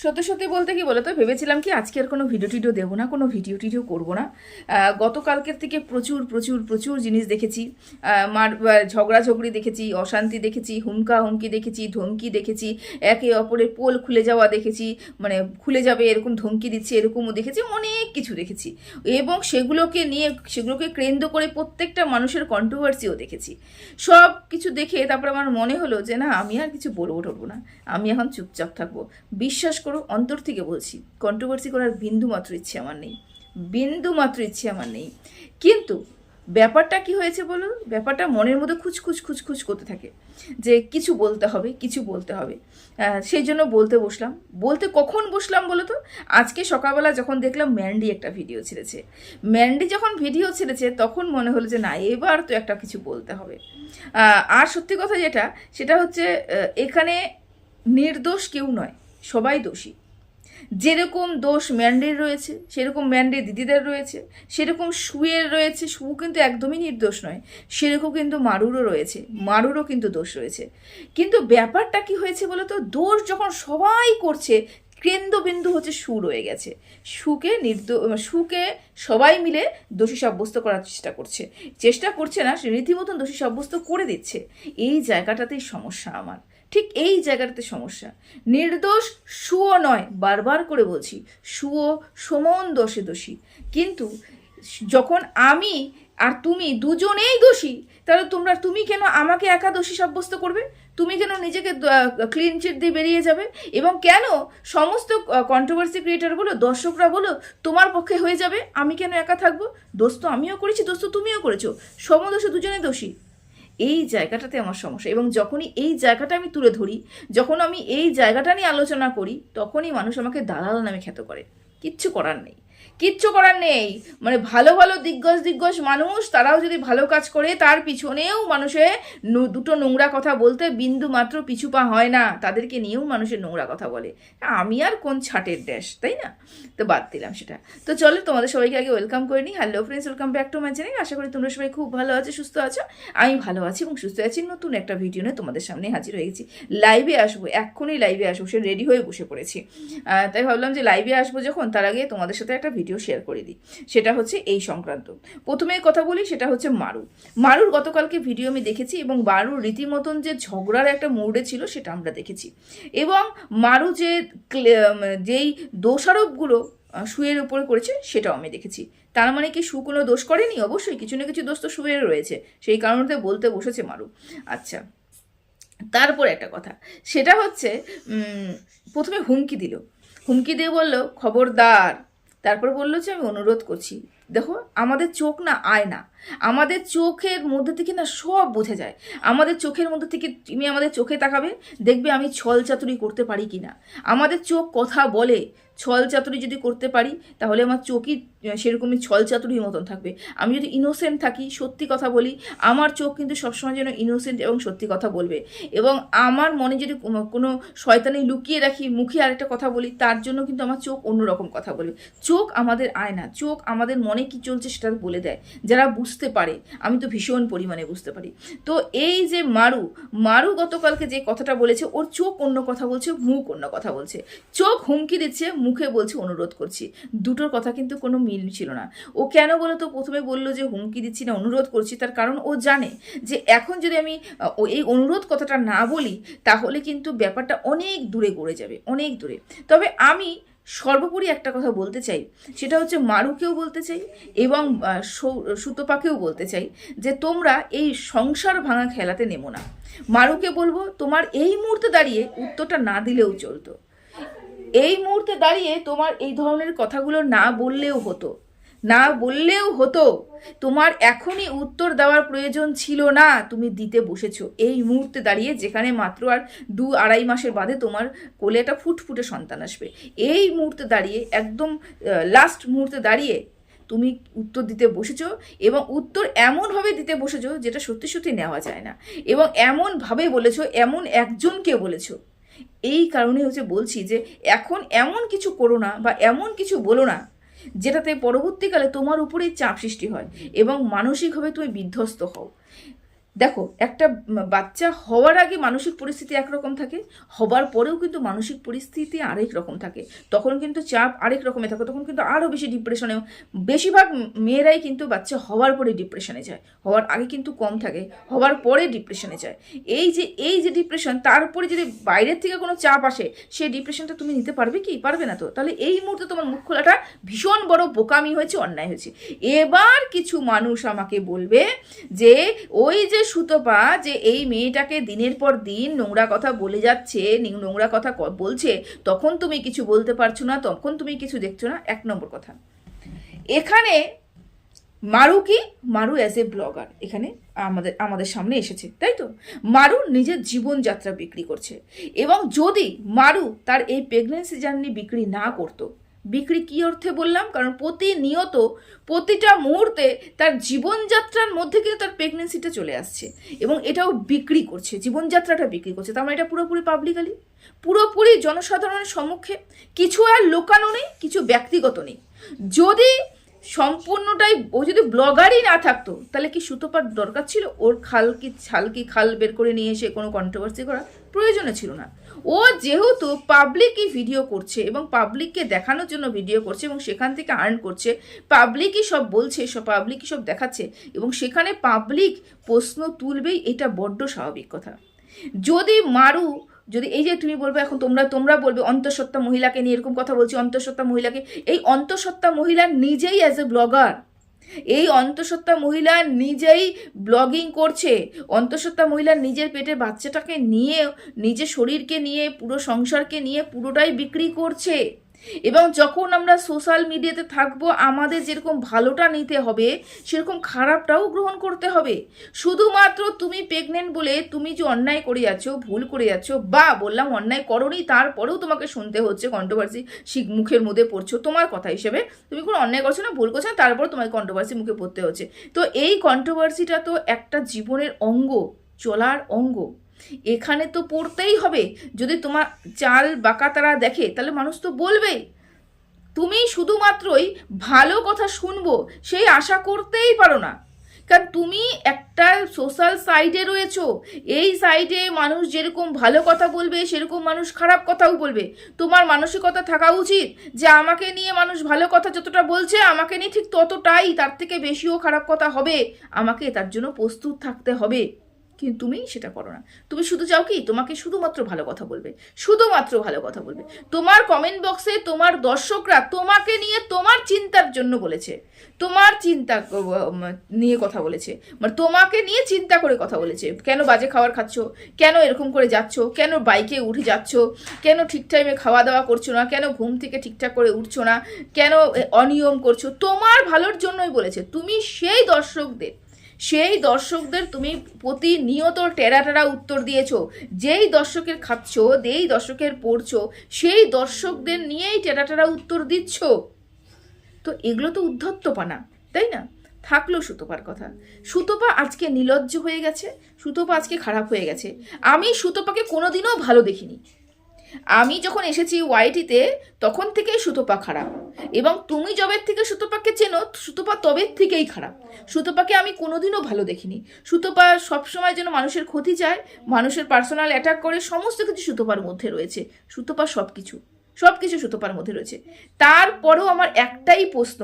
সত্যি সত্যি বলতে কি বলতো, ভেবেছিলাম কি আজকে আর কোনো ভিডিও টিডিও দেবো না, কোনো ভিডিও টিডিও করবো না। গতকালকের থেকে প্রচুর প্রচুর প্রচুর জিনিস দেখেছি। ঝগড়াঝগড়ি দেখেছি, অশান্তি দেখেছি, হুমকা হুমকি দেখেছি, ধমকি দেখেছি, একে অপরের পোল খুলে যাওয়া দেখেছি, মানে খুলে যাবে এরকম ধমকি দিচ্ছে এরকমও দেখেছি, অনেক কিছু দেখেছি। এবং সেগুলোকে কেন্দ্র করে প্রত্যেকটা মানুষের কন্ট্রোভার্সিও দেখেছি। সব কিছু দেখে তারপর আমার মনে হলো যে না, আমি আর কিছু বলবো টলবো না, আমি এখন চুপচাপ থাকবো। বিশ্বাস করো, অন্তর থেকে বলছি, কন্ট্রোভার্সি করার বিন্দু মাত্র ইচ্ছে আমার নেই, বিন্দু মাত্র ইচ্ছে আমার নেই। কিন্তু ব্যাপারটা কি হয়েছে বলো, ব্যাপারটা মনের মধ্যে খুচখুচ খুচখুচ করতে থাকে যে কিছু বলতে হবে, কিছু বলতে হবে। সেই জন্য বলতে বসলাম। বলতে কখন বসলাম বলো তো, আজকে সকালবেলা যখন দেখলাম ম্যান্ডি একটা ভিডিও ছেড়েছে। ম্যান্ডি যখন ভিডিও ছেড়েছে তখন মনে হলো যে না, এবার তো একটা কিছু বলতে হবে। আর সত্যি কথা যেটা, সেটা হচ্ছে এখানে নির্দোষ কেউ নয়, সবাই দোষী। যেরকম দোষ ম্যান্ডির রয়েছে, সেরকম ম্যান্ডির দিদিদের রয়েছে, সেরকম শুয়ের রয়েছে, শু কিন্তু একদমই নির্দোষ নয়, সেরকম কিন্তু মারুরও রয়েছে, মারুরও কিন্তু দোষ রয়েছে। কিন্তু ব্যাপারটা কি হয়েছে বলো তো, দোষ যখন সবাই করছে, কেন্দ্রবিন্দু হচ্ছে শু রয়ে গেছে। শুকে সবাই মিলে দোষী সাব্যস্ত করার চেষ্টা করছে না, সে রীতিমতন দোষী সাব্যস্ত করে দিচ্ছে। এই জায়গাটাতেই সমস্যা আমার, ঠিক এই জায়গাটাতে সমস্যা। নির্দোষ শুও নয়, বারবার করে বলছি, শুও সমান দোষে দোষী। কিন্তু যখন আমি আর তুমি দুজনেই দোষী, তাহলে তুমি কেন আমাকে একা দোষী সাব্যস্ত করবে? তুমি কেন নিজেকে ক্লিন চিট দিয়ে বেরিয়ে যাবে? এবং কেন সমস্ত কন্ট্রোভার্সি ক্রিয়েটার বলো, দর্শকরা বলো, তোমার পক্ষে হয়ে যাবে? আমি কেন একা থাকবো? দোষ তো আমিও করেছি, দোষ তো তুমিও করেছো, সমদোষে দুজনে দোষী। এই জায়গাটাতে আমার সমস্যা। এবং যখনই এই জায়গাটা আমি তুলে ধরি, যখন আমি এই জায়গাটা নিয়ে আলোচনা করি, তখনই মানুষ আমাকে দালাল নামে খ্যাত করে। কিচ্ছু করার নেই, কিচ্ছু করার নেই। মানে ভালো ভালো দিগ্গজ দিগ্গজ মানুষ, তারাও যদি ভালো কাজ করে, তার পিছনেও মানুষের দুটো নোংরা কথা বলতে বিন্দু মাত্র পিছু পা হয় না, তাদেরকে নিয়েও মানুষের নোংরা কথা বলে। আমি আর কোন ছাটের ড্যাশ, তাই না? তো বাদ দিলাম সেটা। তো চলো, তোমাদের সবাইকে আগে ওয়েলকাম করে নিই। Hello friends, welcome back to my channel. আশা করি তোমরা সবাই খুব ভালো আছো, সুস্থ আছো। আমি ভালো আছি এবং সুস্থ আছি। নতুন একটা ভিডিও নিয়ে তোমাদের সামনে হাজির হয়ে গেছি। লাইভে আসবো, এক্ষুনি লাইভে আসবো, সে রেডি হয়ে বসে পড়েছি। তাই ভাবলাম যে লাইভে আসবো যখন, তার আগে তোমাদের সাথে একটা ভিডিও শেয়ার করে দিই। সেটা হচ্ছে এই সংক্রান্ত। প্রথমে কথা বলি, সেটা হচ্ছে মারুর গতকালকে ভিডিও আমি দেখেছি, এবং মারুর রীতিমতন যে ঝগড়ার একটা মুডে ছিল সেটা আমরা দেখেছি। এবং মারু যেই দোষারোপগুলো শুয়ের উপরে করেছে সেটাও আমি দেখেছি। তার মানে কি শু কোনো দোষ করেনি? অবশ্যই কিছু না কিছু দোষ তো শুয়ের রয়েছে, সেই কারণে বলতে বসেছে মারু। আচ্ছা, তারপর একটা কথা, সেটা হচ্ছে প্রথমে হুমকি দিয়ে বললো খবরদার। তারপর বললো যে আমি অনুরোধ করছি। দেখো, আমাদের চোখ না আয়না, আমাদের চোখের মধ্যে থেকে না সব বোঝা যায়। আমাদের চোখের মধ্যে থেকে তুমি আমাদের চোখে তাকাবে, দেখবে আমি ছল চাতুরি করতে পারি কিনা। আমাদের চোখ কথা বলে, ছল চাতুরি যদি করতে পারি তাহলে আমার চোখই সেরকমই ছল চাতুরির মতন থাকবে। আমি যদি ইনোসেন্ট থাকি, সত্যি কথা বলি, আমার চোখ কিন্তু সবসময় যেন ইনোসেন্ট এবং সত্যি কথা বলবে। এবং আমার মনে যদি কোনো শয়তানি লুকিয়ে রাখি, মুখে আরেকটা কথা বলি, তার জন্য কিন্তু আমার চোখ অন্যরকম কথা বলবে। চোখ আমাদের আয়না, চোখ আমাদের মনে কি চলছে সেটা বলে দেয়। যারা বুঝতে পারে, আমি তো ভীষণ পরিমাণে বুঝতে পারি। তো এই যে মারু গতকালকে যে কথাটা বলেছে, ওর চোখ অন্য কথা বলছে, মুখ অন্য কথা বলছে। চোখ হুমকি দিচ্ছে, মুখে বলছে অনুরোধ করছি। দুটোর কথা কিন্তু কোনো মিল ছিল না। ও কেন বলো তো প্রথমে বললো যে হুমকি দিচ্ছি না অনুরোধ করছি, তার কারণ ও জানে যে এখন যদি আমি এই অনুরোধ কথাটা না বলি, তাহলে কিন্তু ব্যাপারটা অনেক দূরে গড়ে যাবে, অনেক দূরে। তবে আমি সর্বোপরি একটা কথা বলতে চাই, সেটা হচ্ছে মারুকেও বলতে চাই এবং সুতপাকেও বলতে চাই যে তোমরা এই সংসার ভাঙা খেলাতে নেমো না। মারুকে বলবো, তোমার এই মুহূর্তে দাঁড়িয়ে উত্তরটা না দিলেও চলতো। এই মুহূর্তে দাঁড়িয়ে তোমার এই ধরনের কথাগুলো না বললেও হতো। তোমার এখনই উত্তর দেওয়ার প্রয়োজন ছিল না, তুমি দিতে বসেছো এই মুহূর্তে দাঁড়িয়ে, যেখানে মাত্র আর 2-2.5 মাসের বাদে তোমার কোলে একটা ফুটফুটে সন্তান আসবে। এই মুহূর্তে দাঁড়িয়ে, একদম লাস্ট মুহূর্তে দাঁড়িয়ে তুমি উত্তর দিতে বসেছো, এবং উত্তর এমনভাবে দিতে বসেছো যেটা সত্যি সত্যি নেওয়া যায় না, এবং এমনভাবে বলেছো, এমন একজনকে বলেছো। এই কারণে হচ্ছে বলছি যে এখন এমন কিছু করো না বা এমন কিছু বলো না যেটাতে পরবর্তীকালে তোমার উপরেই চাপ সৃষ্টি হয় এবং মানসিকভাবে তুমি বিধ্বস্ত হও। দেখো, একটা বাচ্চা হওয়ার আগে মানসিক পরিস্থিতি একরকম থাকে, হবার পরেও কিন্তু মানসিক পরিস্থিতি আরেক রকম থাকে। তখন কিন্তু চাপ আরেক রকমের থাকে, তখন কিন্তু আরও বেশি ডিপ্রেশনে, বেশিরভাগ মেয়েরাই কিন্তু বাচ্চা হওয়ার পরে ডিপ্রেশনে যায়, হওয়ার আগে কিন্তু কম থাকে, হওয়ার পরে ডিপ্রেশনে যায়। এই যে ডিপ্রেশন, তারপরে যদি বাইরের থেকে কোনো চাপ আসে, সেই ডিপ্রেশনটা তুমি নিতে পারবে কি? পারবে না তো। তাহলে এই মুহূর্তে তোমার মুখ খোলাটা ভীষণ বড় বোকামি হয়েছে, অন্যায় হয়েছে। এবার কিছু মানুষ আমাকে বলবে যে ওই যে সুতপা যে এই মেয়েটাকে দিনের পর দিন নোংরা কথা বলে যাচ্ছে, নোংরা কথা বলছে, তখন তুমি কিছু বলতে পারছো না, তখন তুমি কিছু দেখছো না। এক নম্বর কথা, এখানে মারু কি? মারু অ্যাজ এ ব্লগার এখানে আমাদের সামনে এসেছে, তাই তো? মারু নিজের জীবনযাত্রা বিক্রি করছে, এবং যদি মারু তার এই প্রেগনেন্সি জার্নি বিক্রি না করতো, বিক্রি কী অর্থে বললাম, কারণ প্রতিনিয়ত প্রতিটা মুহূর্তে তার জীবনযাত্রার মধ্যে কিন্তু তার প্রেগনেন্সিটা চলে আসছে, এবং এটাও বিক্রি করছে, জীবনযাত্রাটা বিক্রি করছে। তার মানে এটা পুরোপুরি পাবলিকালি, পুরোপুরি জনসাধারণের সম্মুখে, কিছু আর লুকানো নেই, কিছু ব্যক্তিগত নেই। যদি সম্পূর্ণটাই ও যদি ব্লগারই না থাকতো, তাহলে কি সুতপার দরকার ছিল ওর খাল বের করে নিয়ে এসে কোনো কন্ট্রোভার্সি করা? প্রয়োজনে ছিল না। ও যেহেতু পাবলিকই ভিডিও করছে এবং পাবলিককে দেখানোর জন্য ভিডিও করছে এবং সেখান থেকে আর্ন করছে, পাবলিকই সব বলছে, পাবলিকই সব দেখাচ্ছে, এবং সেখানে পাবলিক প্রশ্ন তুলবেই, এটা বড্ড স্বাভাবিক কথা। যদি এই যে তুমি বলবে, এখন তোমরা বলবে অন্তঃসত্ত্বা মহিলাকে নিয়ে এরকম কথা বলছি, অন্তঃসত্ত্বা মহিলাকে, এই অন্তঃসত্ত্বা মহিলা নিজেই অ্যাজ এ ব্লগার, এই অন্তঃসত্ত্বা মহিলা নিজেই ব্লগিং করছে, অন্তঃসত্ত্বা মহিলা নিজের পেটের বাচ্চাটাকে নিয়ে, নিজের শরীরকে নিয়ে, পুরো সংসারকে নিয়ে পুরোটাই বিক্রি করছে। এবং যখন আমরা সোশ্যাল মিডিয়াতে থাকবো, আমাদের যেরকম ভালোটা নিতে হবে, সেরকম খারাপটাও গ্রহণ করতে হবে। শুধুমাত্র তুমি প্রেগনেন্ট বলে তুমি যে অন্যায় করে যাচ্ছ, ভুল করে যাচ্ছ, বা বললাম অন্যায় করোনি, তারপরেও তোমাকে শুনতে হচ্ছে কন্ট্রোভার্সি, মুখের মধ্যে পড়ছো, তোমার কথা হিসেবে তুমি কোনো অন্যায় করছো না, ভুল করছো না, তারপরে তোমাকে কন্ট্রোভার্সি মুখে পড়তে হচ্ছে। তো এই কন্ট্রোভার্সিটা তো একটা জীবনের অঙ্গ, চলার অঙ্গ, এখানে তো পড়তেই হবে। যদি তোমার চাল বাঁকা তারা দেখে, তাহলে মানুষ তো বলবেই। তুমি শুধুমাত্রই ভালো কথা শুনবো সেই আশা করতেই পারো না, কারণ তুমি একটা সোশ্যাল সাইডে রয়েছো। এই সাইডে মানুষ যেরকম ভালো কথা বলবে, সেরকম মানুষ খারাপ কথাও বলবে। তোমার মানসিকতা থাকা উচিত যে আমাকে নিয়ে মানুষ ভালো কথা যতটা বলছে, আমাকে নিয়ে ঠিক ততটাই, তার থেকে বেশিও খারাপ কথা হবে, আমাকে তার জন্য প্রস্তুত থাকতে হবে। কিন্তু তুমি সেটা করো না। তুমি শুধু চাও কি, তোমাকে শুধুমাত্র ভালো কথা বলবে, শুধুমাত্র ভালো কথা বলবে। তোমার কমেন্ট বক্সে তোমার দর্শকরা তোমাকে নিয়ে তোমার চিন্তার জন্য বলেছে, তোমার চিন্তা নিয়ে কথা বলেছে, মানে তোমাকে নিয়ে চিন্তা করে কথা বলেছে। কেন বাজে খাবার খাচ্ছ, কেন এরকম করে যাচ্ছ, কেন বাইকে উঠে যাচ্ছ, কেন ঠিক টাইমে খাওয়া দাওয়া করছো না, কেন ঘুম থেকে ঠিকঠাক করে উঠছো না, কেন অনিয়ম করছো, তোমার ভালোর জন্যই বলেছে। তুমি সেই দর্শকদের তুমি প্রতিনিয়ত টেরা উত্তর দিয়েছো। যেই দর্শকের খাচ্ছ, যেই দর্শকের পড়ছো, সেই দর্শকদের নিয়েই টেরা উত্তর দিচ্ছ। তো এগুলো তো উদ্ধত্তপানা, তাই না? থাকলো সুতপার কথা। সুতপা আজকে নির্লজ্জ হয়ে গেছে, সুতপা আজকে খারাপ হয়ে গেছে। আমি সুতপাকে কোনোদিনও ভালো দেখিনি। আমি যখন এসেছি ওয়াইটিতে, তখন থেকেই সুতপা খারাপ, এবং তুমি যবের থেকে সুতপাকে চেনো, সুতপা তবের থেকেই খারাপ। সুতপাকে আমি কোনোদিনও ভালো দেখিনি। সুতপা সবসময় যেন মানুষের ক্ষতি চায়, মানুষের পার্সোনাল অ্যাটাক করে, সমস্ত কিছু সুতপার মধ্যে রয়েছে। সুতপা সব কিছু সুতপার মধ্যে রয়েছে। তারপরেও আমার একটাই প্রশ্ন,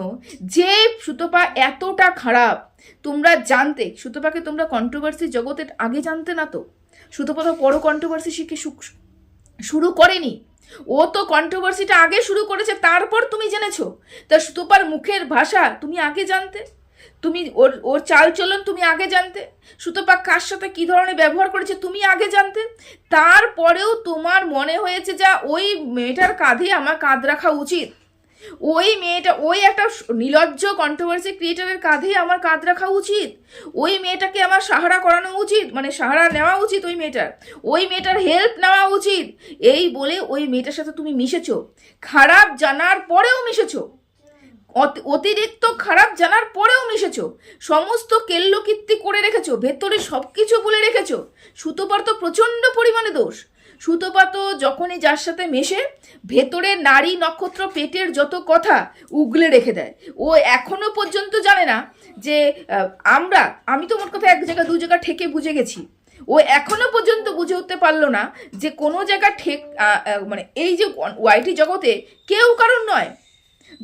যে সুতপা এতটা খারাপ তোমরা জানতে, সুতপাকে তোমরা কন্ট্রোভার্সি জগতে আগে জানতে না তো? সুতপা তো বড় কন্ট্রোভার্সি শিখে শুরু করেনি, ও তো কন্ট্রোভার্সিটা আগে শুরু করেছে, তারপর তুমি জেনেছো। তা সুতপার মুখের ভাষা তুমি আগে জানতে, তুমি ওর চালচলন তুমি আগে জানতে, সুতপা কার সাথে কী ধরনের ব্যবহার করেছে তুমি আগে জানতে। তারপরেও তোমার মনে হয়েছে যা ওই মেয়েটার কাঁধে আমার কাঁধ রাখা উচিত, ওই একটা নির্লজ্জ কন্ট্রোভার্সি ক্রিয়েটারের কাঁধেই আমার কাঁধ রাখা উচিত, ওই মেয়েটাকে আমার সাহারা করানো উচিত, মানে সাহারা নেওয়া উচিত, ওই মেয়েটার হেল্প নেওয়া উচিত। এই বলে ওই মেয়েটার সাথে তুমি মিশেছো, খারাপ জানার পরেও মিশেছো, অতিরিক্ত খারাপ জানার পরেও মিশেছো, সমস্ত কেল্লকীর্তি করে রেখেছো, ভেতরে সব কিছু বলে রেখেছো। সুতপার তো প্রচণ্ড পরিমাণে দোষ। সুতপা তো যখনই যার সাথে মেশে ভেতরে নারী নক্ষত্র পেটের যত কথা উগলে রেখে দেয়। ও এখনো পর্যন্ত জানে না যে আমি তো মোট কথা এক জায়গা দু জায়গা ঠেকে বুঝে গেছি। ও এখনো পর্যন্ত বুঝে উঠতে পারলো না যে কোনো জায়গা মানে এই যে ওয়াইটি জগতে কেউ কারণ নয়,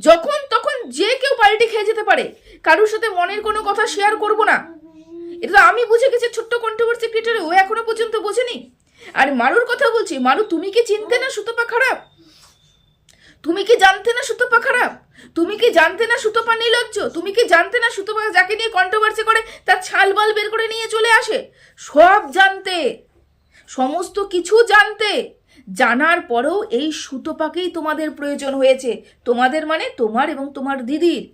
যখন তখন যে কেউ পাল্টি খেয়ে যেতে পারে, কারোর সাথে মনের কোনো কথা শেয়ার করবো না, এটা তো আমি বুঝে গেছি ছোট্ট কন্ট্রোভার্সি ক্রিয়েটর। ও এখনো পর্যন্ত বোঝেনি। আর মারুর কথা বলছি, মারু তুমি কি চিনতে না সুতপা খারাপ? তুমি কি জানতে না সুতপা খারাপ? তুমি কি জানতে না সুতপা নির্লজ্জ? তুমি কি জানতে না সুতপা যাকে নিয়ে কন্ট্রোভার্সি করে তার ছালবাল বের করে নিয়ে চলে আসে? সব জানতে, সমস্ত কিছু জানতে, জানার পরেও এই সুতপাকেই তোমাদের প্রয়োজন হয়েছে। তোমাদের মানে তোমার এবং তোমার দিদির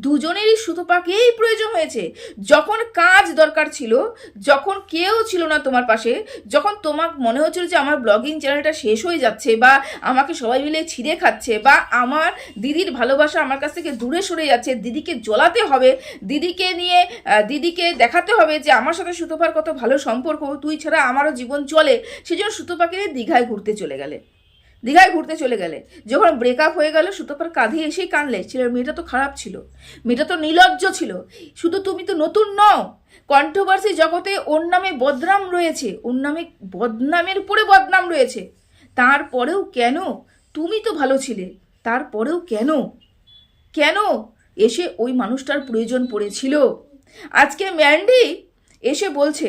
দুজনেরই সুতপাকেই প্রয়োজন হয়েছে। যখন কাজ দরকার ছিল, যখন কেউ ছিল না তোমার পাশে, যখন তোমার মনে হচ্ছিল যে আমার ব্লগিং চ্যানেলটা শেষ হয়ে যাচ্ছে, বা আমাকে সবাই মিলে ছিঁড়ে খাচ্ছে, বা আমার দিদির ভালোবাসা আমার কাছ থেকে দূরে সরে যাচ্ছে, দিদিকে জ্বলাতে হবে, দিদিকে দেখাতে হবে যে আমার সাথে সুতপার কত ভালো সম্পর্ক, তুই ছাড়া আমারও জীবন চলে, সেজন্য সুতপাকে দীঘায় ঘুরতে চলে গেলে। যখন ব্রেকআপ হয়ে গেল সুতপার কাঁধে এসেই কানলে। মেয়েটা তো খারাপ ছিল, মেয়েটা তো নির্লজ্জ ছিল। শুধু তুমি তো নতুন নও, কন্ট্রোভার্সি জগতে ওর নামে বদনাম রয়েছে, ওর নামে বদনামের উপরে বদনাম রয়েছে। তারপরেও কেন? তুমি তো ভালো ছিলে, তারপরেও কেন এসে ওই মানুষটার প্রয়োজন পড়েছিল? আজকে ম্যান্ডি এসে বলছে,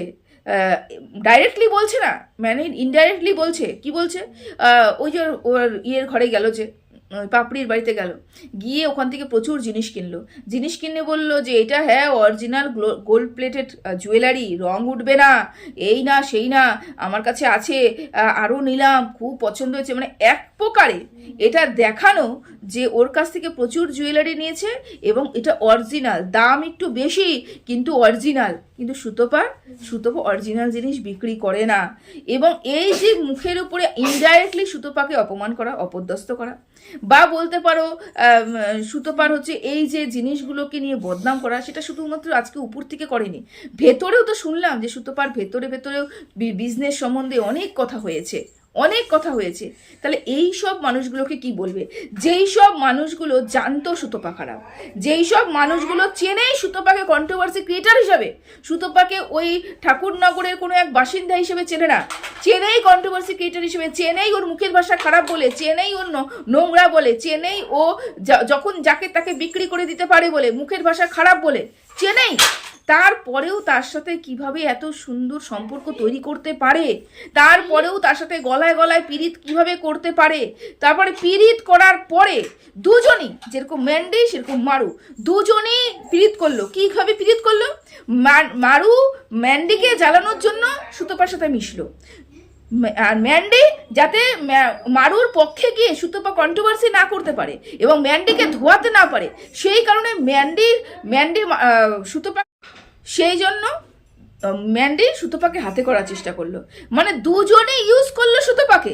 ডাইরেক্টলি বলছে না, মানে ইনডাইরেক্টলি বলছে। কি বলছে? ওই যে ওর ঘরে গেল, যে পাপড়ির বাড়িতে গেল, গিয়ে ওখান থেকে প্রচুর জিনিস কিনে বললো যে এটা হ্যাঁ অরিজিনাল গোল্ড প্লেটেড জুয়েলারি, রং উঠবে না, এই না সেই না, আমার কাছে আছে, আরও নিলাম, খুব পছন্দ হয়েছে। মানে এক প্রকারে এটা দেখানো যে ওর কাছ থেকে প্রচুর জুয়েলারি নিয়েছে এবং এটা অরিজিনাল, দাম একটু বেশি কিন্তু অরিজিনাল। কিন্তু সুতপা অরিজিনাল জিনিস বিক্রি করে না। এবং এই যে মুখের উপরে ইনডাইরেক্টলি সুতপাকে অপমান করা, অপদস্থ করা, বা বলতে পারো সুতপার হচ্ছে এই যে জিনিসগুলোকে নিয়ে বদনাম করা, সেটা শুধুমাত্র আজকে উপর থেকে করেনি, ভেতরেও তো শুনলাম যে সুতপার ভেতরেও বিজনেস সম্বন্ধে অনেক কথা হয়েছে। তাহলে এই সব মানুষগুলোকে কি বলবে? যেই সব মানুষগুলো জানতো সুতপা খারাপ, যেই সব মানুষগুলো চেনেই সুতপাকে কন্ট্রোভার্সি ক্রিয়েটার হিসাবে, সুতপাকে ওই ঠাকুরনগরের কোনো এক বাসিন্দা হিসেবে চেনে না, চেনেই কন্ট্রোভার্সি ক্রিয়েটার হিসেবে, চেনেই ওর মুখের ভাষা খারাপ বলে, চেনেই ওর নোংরা বলে, চেনেই ও যখন যাকে তাকে বিক্রি করে দিতে পারে বলে, মুখের ভাষা খারাপ বলে চেনেই, তারপরেও তার সাথে কিভাবে এত সুন্দর সম্পর্ক তৈরি করতে পারে, তারপরেও তার সাথে গলায় গলায় পীড়িত কিভাবে করতে পারে, তারপরে পীড়িত করার পরে দুজনই, যেরকম ম্যান্ডি সেরকম মারু, দুজনেই পীড়িত করলো। কিভাবে পীড়িত করলো? মারু ম্যান্ডিকে জ্বালানোর জন্য সুতপার সাথে মিশলো, আর ম্যান্ডি যাতে মারুর পক্ষে গিয়ে সুতপা কন্ট্রোভার্সি না করতে পারে এবং ম্যান্ডিকে ধোয়াতে না পারে, সেই কারণে ম্যান্ডি সুতপা, সেই জন্য ম্যান্ডি সুতপাকে হাতে করার চেষ্টা করলো। মানে দুজনে ইউজ করলো সুতপাকে,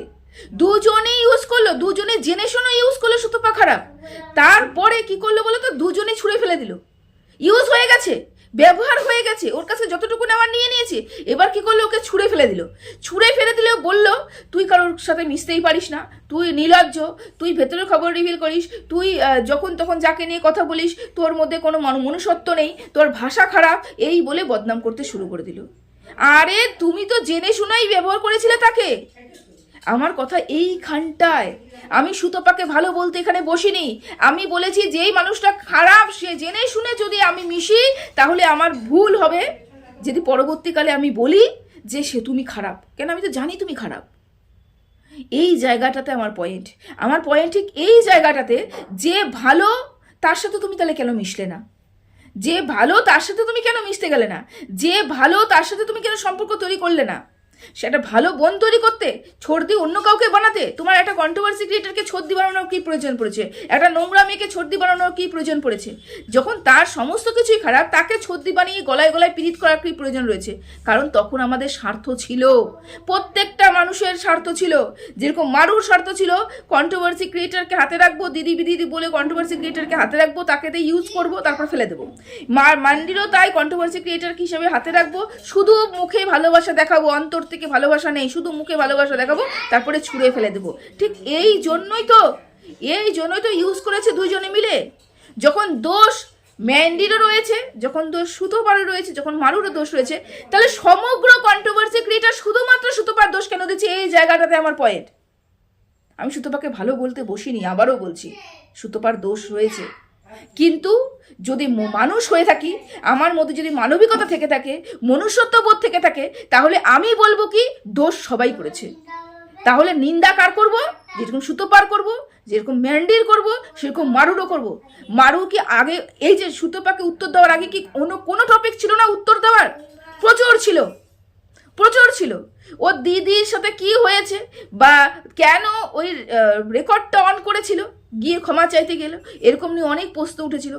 দুজনে জেনে শুনে ইউজ করলো সুতপা খারাপ। তারপরে কি করলো বলো তো? দুজনে ছুঁড়ে ফেলে দিল, ইউজ হয়ে গেছে, ব্যবহার হয়ে গেছে, ওর কাছে যতটুকু নেওয়ার নিয়ে নিয়েছে। এবার কি করলো? ওকে ছুঁড়ে ফেলে দিল, বললো তুই কারোর সাথে মিশতেই পারিস না, তুই নির্লজ্জ, তুই ভেতরের খবর রিভিল করিস, তুই যখন তখন যাকে নিয়ে কথা বলিস, তোর মধ্যে কোনো মনুষ্যত্ব নেই, তোর ভাষা খারাপ, এই বলে বদনাম করতে শুরু করে দিল। আরে তুমি তো জেনে শুনেই ব্যবহার করেছিলে তাকে। আমার কথা এইখানটায়, আমি সুতপাকে ভালো বলতে এখানে বসিনি, আমি বলেছি যেই মানুষটা খারাপ সে জেনে শুনে যদি আমি মিশি তাহলে আমার ভুল হবে যদি পরবর্তীকালে আমি বলি যে সে তুমি খারাপ, কেন আমি তো জানি তুমি খারাপ। এই জায়গাটাতে আমার পয়েন্ট ঠিক এই জায়গাটাতে, যে ভালো তার সাথে তুমি তাহলে কেন মিশলে না, যে ভালো তার সাথে তুমি কেন মিশতে গেলে না, যে ভালো তার সাথে তুমি কেন সম্পর্ক তৈরি করলে না? সেটা ভালো বোন তৈরি করতে, ছর্দি অন্য কাউকে বানাতে তোমার একটা কন্ট্রোভার্সি ক্রিয়েটারকে ছর্দি বানানোর কি প্রয়োজন পড়েছে? একটা নোংরা মেয়েকে ছর্দি বানানোর কি প্রয়োজন পড়েছে? যখন তার সমস্ত কিছুই খারাপ, তাকে ছর্দি বানিয়ে গলায় গলায় পীড়িত করার কি প্রয়োজন রয়েছে? কারণ তখন আমাদের স্বার্থ ছিল, প্রত্যেকটা মানুষের স্বার্থ ছিল। যেরকম মারুর স্বার্থ ছিল কন্ট্রোভার্সি ক্রিয়েটারকে হাতে রাখবো, দিদি বলে কন্ট্রোভার্সি ক্রিয়েটারকে হাতে রাখবো, তাকে দিয়ে ইউজ করবো, তারপর ফেলে দেবো। মান্ডিরও তাই, কন্ট্রোভার্সি ক্রিয়েটার হিসেবে হাতে রাখবো, শুধু মুখে ভালোবাসা দেখাবো, অন্তর থেকে ভালোবাসা নেই, শুধু মুখে ভালোবাসা দেখাবো, তারপরে ছুঁড়ে ফেলে দেবো। ঠিক এই জন্যই তো ইউজ করেছে দুইজনে মিলে। যখন দোষ ম্যান্ডিরও রয়েছে, যখন দোষ সুতোপারও রয়েছে, যখন মারুরও দোষ রয়েছে, তাহলে সমগ্র কন্ট্রোভার্সি ক্রিয়েটার শুধুমাত্র সুতোপার দোষ কেন দিচ্ছে? এই জায়গাটাতে আমার পয়েন্ট। আমি সুতোপাকে ভালো বলতে বসিনি, আবারও বলছি সুতোপার দোষ রয়েছে, কিন্তু যদি মানুষ হয়ে থাকি, আমার মধ্যে যদি মানবিকতা থেকে থাকে, মনুষ্যত্ববোধ থেকে থাকে, তাহলে আমি বলবো কি দোষ সবাই করেছে। তাহলে নিন্দা কার করব? যেরকম সুতোপার করব, যেরকম ম্যান্ডির করব, সেরকম মারুরও করব। মারু কি আগে এই যে সুতোপাকে উত্তর দেওয়ার আগে কি কোনো টপিক ছিল না উত্তর দেওয়ার? প্রচুর ছিল। ওর দিদির সাথে কি হয়েছে, বা কেন ওই রেকর্ডটা অন করেছিল, গিয়ে ক্ষমা চাইতে গেল, এরকম নিয়ে অনেক প্রশ্ন উঠেছিল।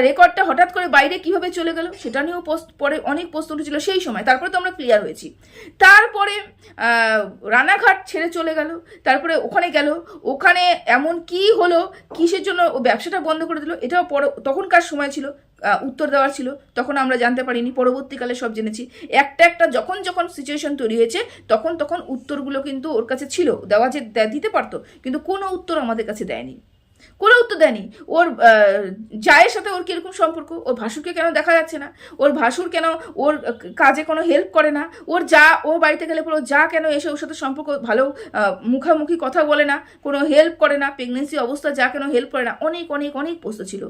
রেকর্ডটা হঠাৎ করে বাইরে কিভাবে চলে গেল সেটা নিয়েও পরে অনেক প্রশ্ন উঠেছিল সেই সময়। তারপরে তো আমরা ক্লিয়ার হয়েছি। তারপরে রানাঘাট ছেড়ে চলে গেল, তারপরে ওখানে গেল, ওখানে এমন কি হলো, কিসের জন্য ও ব্যবসাটা বন্ধ করে দিল, এটাও তখনকার সময় ছিল, উত্তর দেওয়ার ছিল, তখন আমরা জানতে পারিনি, পরবর্তীকালে সব জেনেছি। একটা যখন সিচুয়েশন তৈরি হয়েছে, তখন উত্তরগুলো কিন্তু ওর কাছে ছিল, দেওয়া যে দিতে পারতো, কিন্তু কোনো উত্তর আমাদের কাছে দেয়নি, কোনো উত্তর দেয়নি। ওর জায়ের সাথে ওর কিরকম সম্পর্ক, ওর ভাসুরকে কেন দেখা যাচ্ছে না, ওর ভাসুর কেন ওর কাজে কোনো হেল্প করে না, ও বাড়িতে গেলে পরে যা কেন এসে ওর সাথে সম্পর্ক ভালো মুখামুখি কথা বলে না, কোনো হেল্প করে না, প্রেগনেন্সি অবস্থা যা কেন হেল্প করে না, অনেক প্রশ্ন ছিল।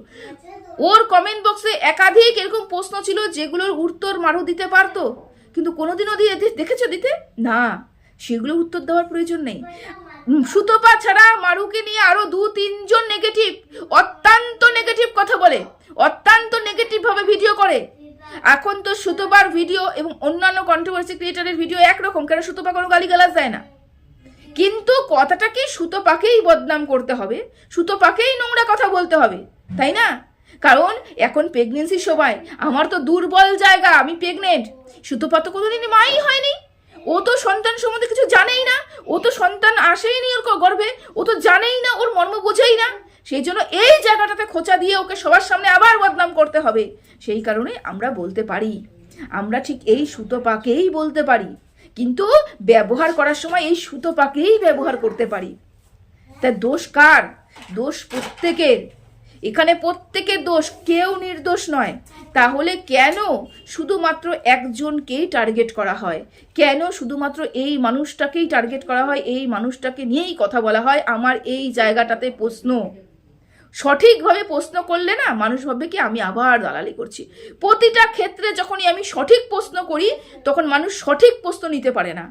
ওর কমেন্ট বক্সে একাধিক এরকম প্রশ্ন ছিল যেগুলোর উত্তর মারু দিতে পারতো, কিন্তু কোনোদিনও দেখেছো দিতে না, সেগুলো উত্তর দেওয়ার প্রয়োজন নেই। সুতপা ছাড়া মারুকে নিয়ে আরো 2-3 জন অত্যন্ত নেগেটিভ কথা বলে, অত্যন্ত নেগেটিভ ভাবে ভিডিও করে। এখন তো সুতপার ভিডিও এবং অন্যান্য কন্ট্রোভার্সি ক্রিয়েটারের ভিডিও একরকম, কেন সুতপা কোনো গালিগালাজ দেয় না, কিন্তু কথাটা কি সুতপাকেই বদনাম করতে হবে, সুতপাকেই নোংরা কথা বলতে হবে, তাই না? কারণ এখন প্রেগনেন্সির সময় আমার তো দুর্বল জায়গা, আমি প্রেগনেন্ট। সুতপা তো কোনোদিন মাই হয়নি, ও তো সন্তান সম্বন্ধে কিছু জানেই না, ও তো সন্তান আসেইনি ওর গর্ভে, ও তো জানেই না, ওর মর্ম বোঝেই না। সেই জন্য এই জায়গাটাতে খোঁচা দিয়ে ওকে সবার সামনে আবার বদনাম করতে হবে। সেই কারণে আমরা বলতে পারি, আমরা ঠিক এই সুতপাকেই বলতে পারি, কিন্তু ব্যবহার করার সময় এই সুতপাকেই ব্যবহার করতে পারি। তা দোষ কার? দোষ প্রত্যেকের, এখানে প্রত্যেকের দোষ, কেউ নির্দোষ নয়। তাহলে কেন শুধুমাত্র একজনকেই টার্গেট করা হয়? কেন শুধুমাত্র এই মানুষটাকেই টার্গেট করা হয়? এই মানুষটাকে নিয়েই কথা বলা হয়? আমার এই জায়গাটাতে প্রশ্ন, সঠিকভাবে প্রশ্ন করলে না মানুষ ভাববে কি আমি আবার দালালি করছি। প্রতিটা ক্ষেত্রে যখনই আমি সঠিক প্রশ্ন করি, তখন মানুষ সঠিক প্রশ্ন নিতে পারে না,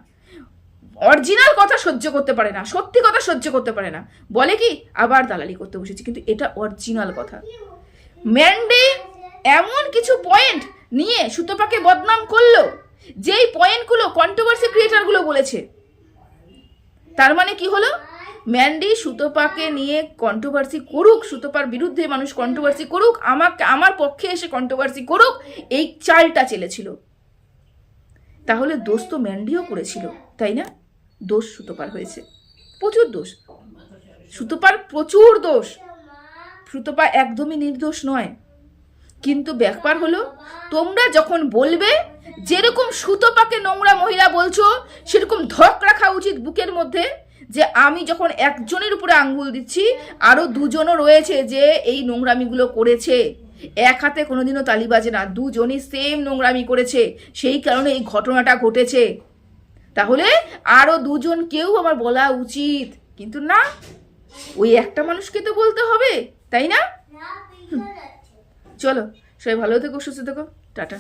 অরিজিনাল কথা সহ্য করতে পারে না, সত্যি কথা সহ্য করতে পারে না, বলে কি আবার দালালি করতে বসেছি, কিন্তু এটা অরিজিনাল কথা। ম্যান্ডি এমন কিছু পয়েন্ট নিয়ে সুতপাকে বদনাম করলো, যেই পয়েন্টগুলো কন্ট্রোভার্সি ক্রিয়েটারগুলো বলেছে। তার মানে কি হলো? ম্যান্ডি সুতপাকে নিয়ে কন্ট্রোভার্সি করুক, সুতপার বিরুদ্ধে মানুষ কন্ট্রোভার্সি করুক, আমার পক্ষে এসে কন্ট্রোভার্সি করুক, এই চালটা চেলেছিল। তাহলে দোষ তো ম্যান্ডিও করেছিল, তাই না? দোষ সুতপার হয়েছে, প্রচুর দোষ সুতপার, প্রচুর দোষ। সুতপা একদমই নির্দোষ নয়, কিন্তু ব্যাপার হলো তোমরা যখন বলবে, যেরকম সুতপাকে নোংরা মহিলা বলছো, সেরকম ধক রাখা উচিত বুকের মধ্যে, যে আমি যখন একজনের উপরে আঙ্গুল দিচ্ছি, আরো দুজনও রয়েছে যে এই নোংরামিগুলো করেছে। এক হাতে কোনোদিনও তালি বাজে না, দুজনই সেম নোংরামি করেছে, সেই কারণে এই ঘটনাটা ঘটেছে। তাহলে আরো দুজন কেউ আমার বলা উচিত, কিন্তু না, ওই একটা মানুষকে তো বলতে হবে, তাই না? চলো সবাই ভালো থেকো, সুস্থ থেকো, টাটা।